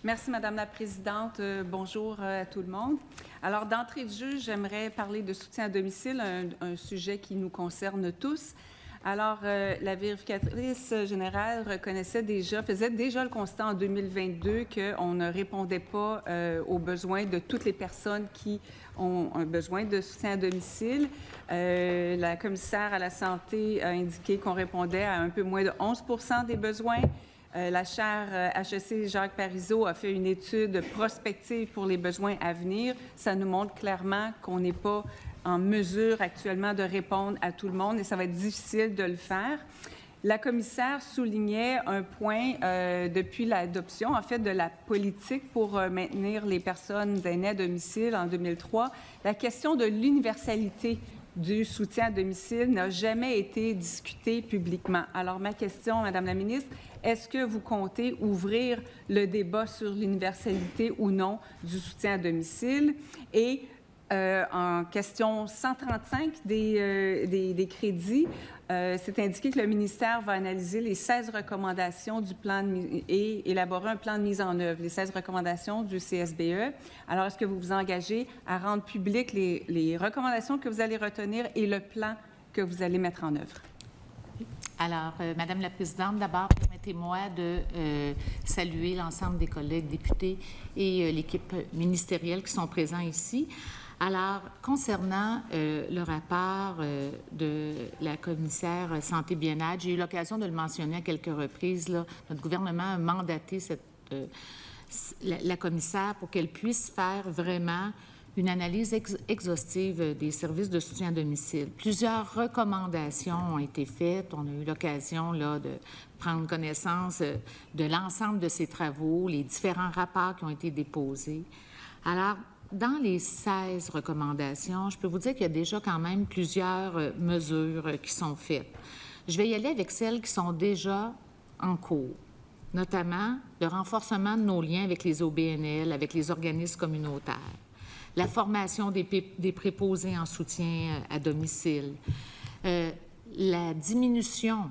Merci, Madame la Présidente. Bonjour à tout le monde. Alors, d'entrée de jeu, j'aimerais parler de soutien à domicile, un sujet qui nous concerne tous. Alors, la vérificatrice générale faisait déjà le constat en 2022 qu'on ne répondait pas aux besoins de toutes les personnes qui ont un besoin de soutien à domicile. La commissaire à la santé a indiqué qu'on répondait à un peu moins de 11 % des besoins. La chaire HEC Jacques Parizeau a fait une étude prospective pour les besoins à venir. Ça nous montre clairement qu'on n'est pas en mesure actuellement de répondre à tout le monde et ça va être difficile de le faire. La commissaire soulignait un point depuis l'adoption, en fait, de la politique pour maintenir les personnes aînées à domicile en 2003. La question de l'universalité du soutien à domicile n'a jamais été discutée publiquement. Alors, ma question, Madame la ministre, est-ce que vous comptez ouvrir le débat sur l'universalité ou non du soutien à domicile? Et en question 135 des crédits, c'est indiqué que le ministère va analyser les 16 recommandations du plan et élaborer un plan de mise en œuvre, les 16 recommandations du CSBE. Alors, est-ce que vous vous engagez à rendre publiques les recommandations que vous allez retenir et le plan que vous allez mettre en œuvre? Alors, Madame la Présidente, d'abord, permettez-moi de saluer l'ensemble des collègues députés et l'équipe ministérielle qui sont présents ici. Alors, concernant le rapport de la commissaire Santé-Bien-être, j'ai eu l'occasion de le mentionner à quelques reprises. Là, notre gouvernement a mandaté la commissaire pour qu'elle puisse faire vraiment une analyse exhaustive des services de soutien à domicile. Plusieurs recommandations ont été faites. On a eu l'occasion là, de prendre connaissance de l'ensemble de ces travaux, les différents rapports qui ont été déposés. Alors, dans les 16 recommandations, je peux vous dire qu'il y a déjà quand même plusieurs mesures qui sont faites. Je vais y aller avec celles qui sont déjà en cours, notamment le renforcement de nos liens avec les OBNL, avec les organismes communautaires, la formation des préposés en soutien à domicile, la diminution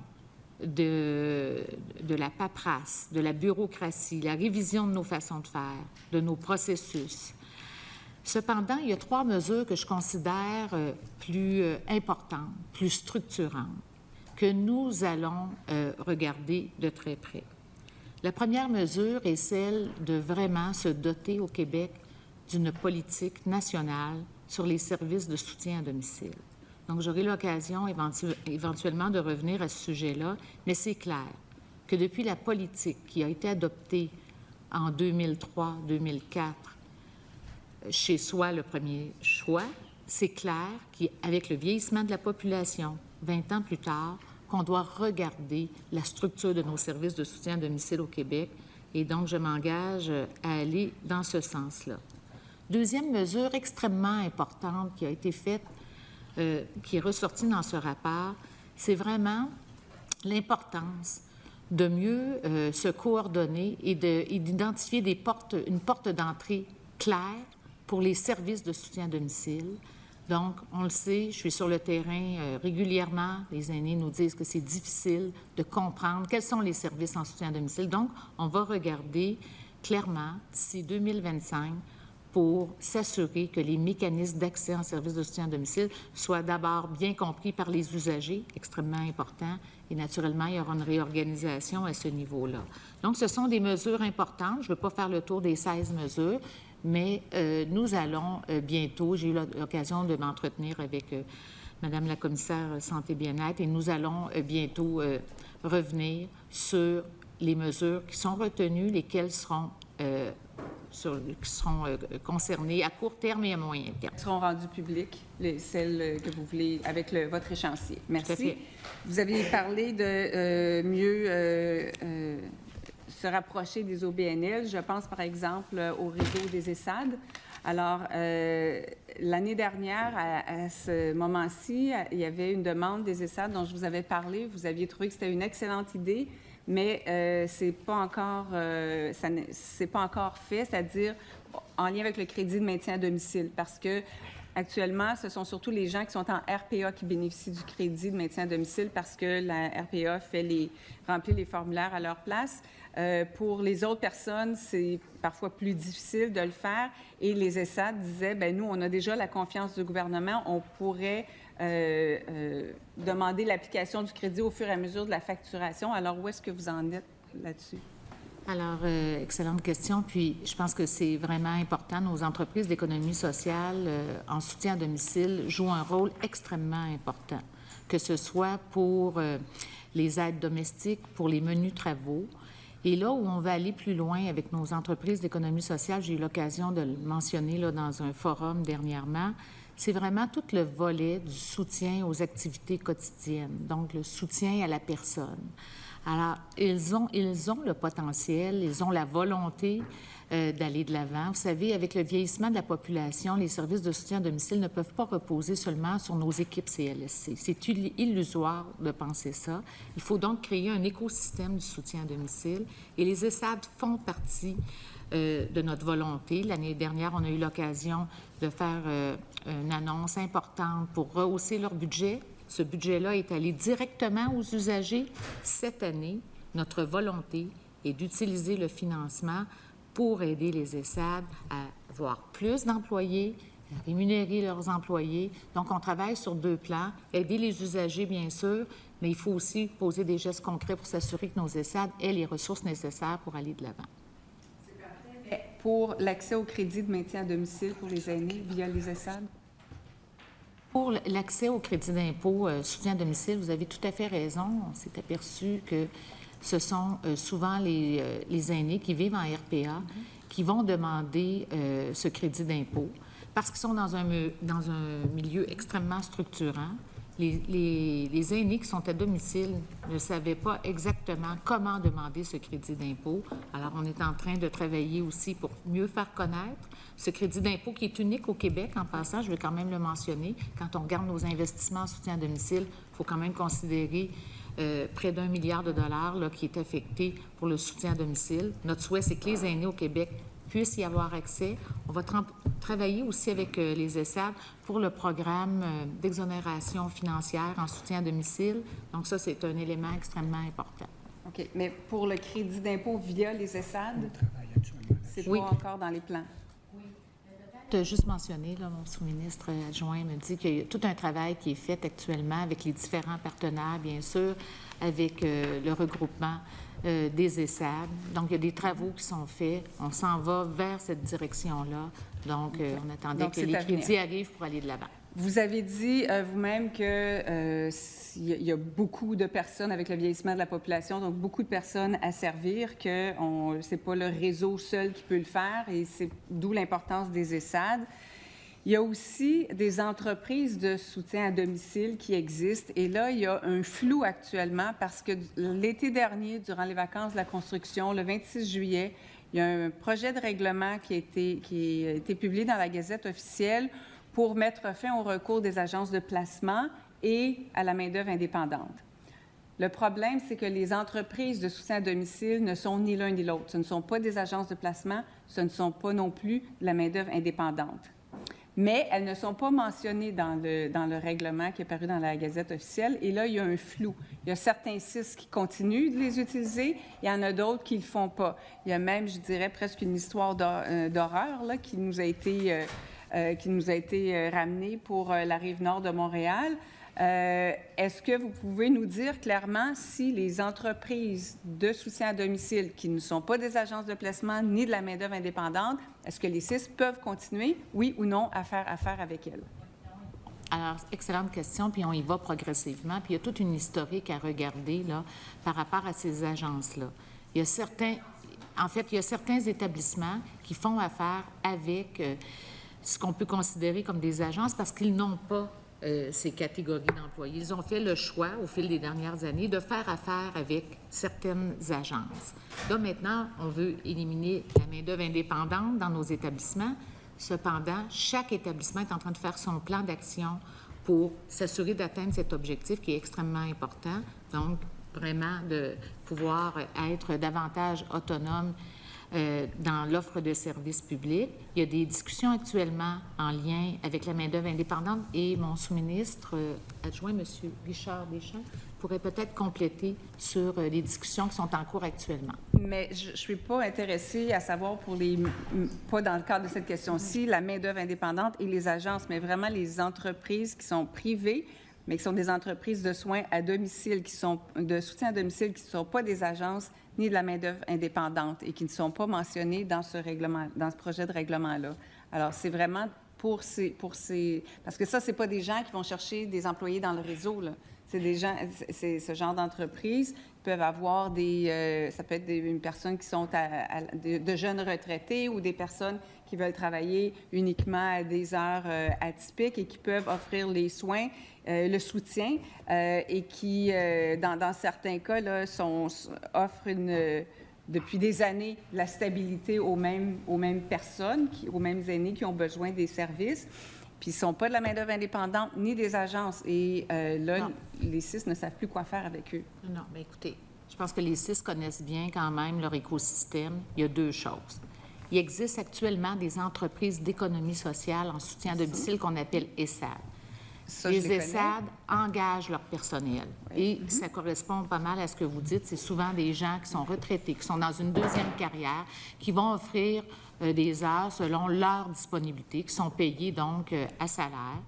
de la paperasse, de la bureaucratie, la révision de nos façons de faire, de nos processus. Cependant, il y a 3 mesures que je considère plus importantes, plus structurantes, que nous allons regarder de très près. La première mesure est celle de vraiment se doter au Québec d'une politique nationale sur les services de soutien à domicile. Donc, j'aurai l'occasion éventuellement de revenir à ce sujet-là, mais c'est clair que depuis la politique qui a été adoptée en 2003-2004, chez soi le premier choix, c'est clair qu'avec le vieillissement de la population, 20 ans plus tard, qu'on doit regarder la structure de nos services de soutien à domicile au Québec. Et donc, je m'engage à aller dans ce sens-là. Deuxième mesure extrêmement importante qui a été faite, qui est ressortie dans ce rapport, c'est vraiment l'importance de mieux se coordonner et d'identifier une porte d'entrée claire pour les services de soutien à domicile. Donc, on le sait, je suis sur le terrain régulièrement. Les aînés nous disent que c'est difficile de comprendre quels sont les services en soutien à domicile. Donc, on va regarder clairement d'ici 2025 pour s'assurer que les mécanismes d'accès en services de soutien à domicile soient d'abord bien compris par les usagers, extrêmement important, et naturellement, il y aura une réorganisation à ce niveau-là. Donc, ce sont des mesures importantes. Je ne veux pas faire le tour des 16 mesures, mais nous allons bientôt, j'ai eu l'occasion de m'entretenir avec Madame la commissaire Santé-Bien-être, et nous allons bientôt revenir sur les mesures qui sont retenues, lesquelles seront concernées à court terme et à moyen terme. Seront rendues publiques, celles que vous voulez, avec votre échéancier. Merci. Vous avez parlé de mieux se rapprocher des OBNL. Je pense, par exemple, au réseau des ESSAD. Alors, l'année dernière, à ce moment-ci, il y avait une demande des ESSAD dont je vous avais parlé. Vous aviez trouvé que c'était une excellente idée, mais c'est pas encore fait, c'est-à-dire en lien avec le crédit de maintien à domicile, parce que Actuellement, ce sont surtout les gens qui sont en RPA qui bénéficient du crédit de maintien à domicile parce que la RPA remplit les formulaires à leur place. Pour les autres personnes, c'est parfois plus difficile de le faire et les ESSAD disaient, bien, nous, on a déjà la confiance du gouvernement, on pourrait demander l'application du crédit au fur et à mesure de la facturation. Alors, où est-ce que vous en êtes là-dessus? Alors, excellente question. Puis, je pense que c'est vraiment important. Nos entreprises d'économie sociale en soutien à domicile jouent un rôle extrêmement important, que ce soit pour les aides domestiques, pour les menus travaux. Et là où on va aller plus loin avec nos entreprises d'économie sociale, j'ai eu l'occasion de le mentionner là, dans un forum dernièrement, c'est vraiment tout le volet du soutien aux activités quotidiennes, donc le soutien à la personne. Alors, ils ont le potentiel, ils ont la volonté d'aller de l'avant. Vous savez, avec le vieillissement de la population, les services de soutien à domicile ne peuvent pas reposer seulement sur nos équipes CLSC. C'est illusoire de penser ça. Il faut donc créer un écosystème du soutien à domicile et les ESSAD font partie de notre volonté. L'année dernière, on a eu l'occasion de faire une annonce importante pour rehausser leur budget. Ce budget-là est allé directement aux usagers. Cette année, notre volonté est d'utiliser le financement pour aider les ESSAD à avoir plus d'employés, à rémunérer leurs employés. Donc, on travaille sur 2 plans. Aider les usagers, bien sûr, mais il faut aussi poser des gestes concrets pour s'assurer que nos ESSAD aient les ressources nécessaires pour aller de l'avant. C'est parfait. Pour l'accès au crédit de maintien à domicile pour les aînés via les ESSAD? Pour l'accès au crédit d'impôt soutien à domicile, vous avez tout à fait raison. On s'est aperçu que ce sont souvent les aînés qui vivent en RPA qui vont demander ce crédit d'impôt parce qu'ils sont dans un milieu extrêmement structurant. Les aînés qui sont à domicile ne savaient pas exactement comment demander ce crédit d'impôt. Alors, on est en train de travailler aussi pour mieux faire connaître ce crédit d'impôt qui est unique au Québec. En passant, je vais quand même le mentionner. Quand on regarde nos investissements en soutien à domicile, il faut quand même considérer près d'1 milliard de dollars là, qui est affecté pour le soutien à domicile. Notre souhait, c'est que les aînés au Québec puissent y avoir accès. On va travailler aussi avec les ESSAD pour le programme d'exonération financière en soutien à domicile. Donc ça, c'est un élément extrêmement important. OK. Mais pour le crédit d'impôt via les ESSAD, c'est pas encore dans les plans? Oui. Peut-être juste mentionner, là, mon sous-ministre adjoint me dit qu'il y a tout un travail qui est fait actuellement avec les différents partenaires, bien sûr, avec le regroupement des ESSAD. Donc, il y a des travaux qui sont faits. On s'en va vers cette direction-là. Donc, on attendait que les crédits arrivent pour aller de l'avant. Vous avez dit vous-même qu'il y a beaucoup de personnes avec le vieillissement de la population, donc beaucoup de personnes à servir, que ce n'est pas le réseau seul qui peut le faire, et c'est d'où l'importance des ESSAD. Il y a aussi des entreprises de soutien à domicile qui existent. Et là, il y a un flou actuellement parce que l'été dernier, durant les vacances de la construction, le 26 juillet, il y a un projet de règlement qui a été publié dans la Gazette officielle pour mettre fin au recours des agences de placement et à la main-d'œuvre indépendante. Le problème, c'est que les entreprises de soutien à domicile ne sont ni l'un ni l'autre. Ce ne sont pas des agences de placement, ce ne sont pas non plus de la main-d'œuvre indépendante. Mais elles ne sont pas mentionnées dans le règlement qui est paru dans la Gazette officielle. Et là, il y a un flou. Il y a certains CIS qui continuent de les utiliser. Il y en a d'autres qui ne le font pas. Il y a même, je dirais, presque une histoire d'horreur là, qui nous a été ramenée pour la Rive-Nord de Montréal. Est-ce que vous pouvez nous dire clairement si les entreprises de soutien à domicile qui ne sont pas des agences de placement ni de la main-d'œuvre indépendante, est-ce que les CIS peuvent continuer, oui ou non, à faire affaire avec elles? Alors, excellente question, puis on y va progressivement. Puis il y a toute une historique à regarder là, par rapport à ces agences-là. Il y a certains établissements qui font affaire avec ce qu'on peut considérer comme des agences parce qu'ils n'ont pas ces catégories d'employés. Ils ont fait le choix, au fil des dernières années, de faire affaire avec certaines agences. Là, maintenant, on veut éliminer la main-d'œuvre indépendante dans nos établissements. Cependant, chaque établissement est en train de faire son plan d'action pour s'assurer d'atteindre cet objectif qui est extrêmement important. Donc, vraiment, de pouvoir être davantage autonome dans l'offre de services publics. Il y a des discussions actuellement en lien avec la main-d'œuvre indépendante et mon sous-ministre adjoint, M. Richard Deschamps, pourrait peut-être compléter sur les discussions qui sont en cours actuellement. Mais je ne suis pas intéressée à savoir pas dans le cadre de cette question-ci, la main-d'œuvre indépendante et les agences, mais vraiment les entreprises qui sont privées, mais qui sont des entreprises de soins à domicile, de soutien à domicile, qui ne sont pas des agences ni de la main-d'œuvre indépendante et qui ne sont pas mentionnées dans ce projet de règlement-là. Alors, c'est vraiment pour ces... Parce que ça, ce n'est pas des gens qui vont chercher des employés dans le réseau, là. C'est des gens, c'est ce genre d'entreprises peuvent avoir ça peut être une personne qui sont de jeunes retraités ou des personnes qui veulent travailler uniquement à des heures atypiques et qui peuvent offrir les soins, le soutien et qui, dans certains cas, là, offrent depuis des années la stabilité aux mêmes personnes, aux mêmes aînés qui ont besoin des services. Puis ils ne sont pas de la main-d'œuvre indépendante ni des agences. Et là, les CIS ne savent plus quoi faire avec eux. Non, mais écoutez, je pense que les CIS connaissent bien quand même leur écosystème. Il y a deux choses. Il existe actuellement des entreprises d'économie sociale en soutien à domicile qu'on appelle ESAD. Les ESAD engagent leur personnel. Oui. Et ça correspond pas mal à ce que vous dites. C'est souvent des gens qui sont retraités, qui sont dans une deuxième carrière, qui vont offrir des heures selon leur disponibilité, qui sont payés donc à salaire.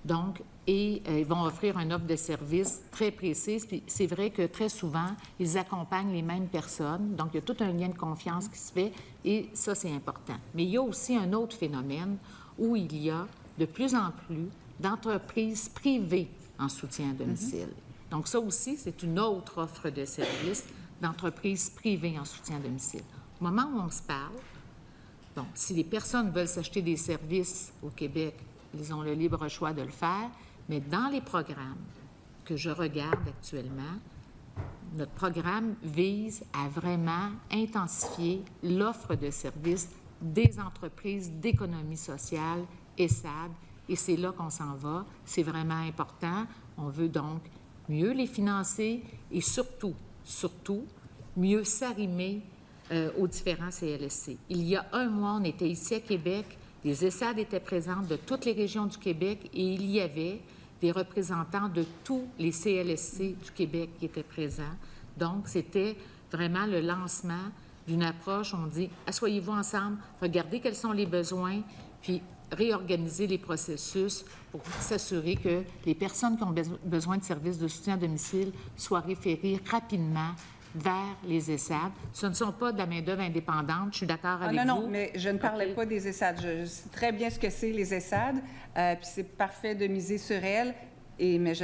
Donc, ils vont offrir une offre de service très précise. Puis c'est vrai que très souvent, ils accompagnent les mêmes personnes. Donc, il y a tout un lien de confiance qui se fait et ça, c'est important. Mais il y a aussi un autre phénomène où il y a de plus en plus d'entreprises privées en soutien à domicile. Donc, ça aussi, c'est une autre offre de service d'entreprises privées en soutien à domicile. Au moment où on se parle, donc, si les personnes veulent s'acheter des services au Québec, ils ont le libre choix de le faire, mais dans les programmes que je regarde actuellement, notre programme vise à vraiment intensifier l'offre de services des entreprises d'économie sociale, ESAD, et c'est là qu'on s'en va. C'est vraiment important. On veut donc mieux les financer et surtout, mieux s'arrimer aux différents CLSC. Il y a un mois, on était ici à Québec, les ESAD étaient présentes de toutes les régions du Québec et il y avait des représentants de tous les CLSC du Québec qui étaient présents. Donc, c'était vraiment le lancement d'une approche, on dit, asseyez-vous ensemble, regardez quels sont les besoins, puis réorganiser les processus pour s'assurer que les personnes qui ont besoin de services de soutien à domicile soient référées rapidement vers les ESAD. Ce ne sont pas de la main-d'œuvre indépendante, je suis d'accord avec vous. Non, mais je ne parlais pas des ESAD. Je sais très bien ce que c'est, les ESAD, puis c'est parfait de miser sur elles. Mais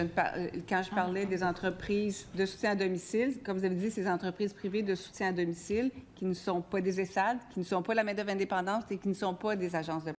quand je parlais des entreprises de soutien à domicile, comme vous avez dit, ces entreprises privées de soutien à domicile qui ne sont pas des ESAD, qui ne sont pas la main-d'œuvre indépendante et qui ne sont pas des agences de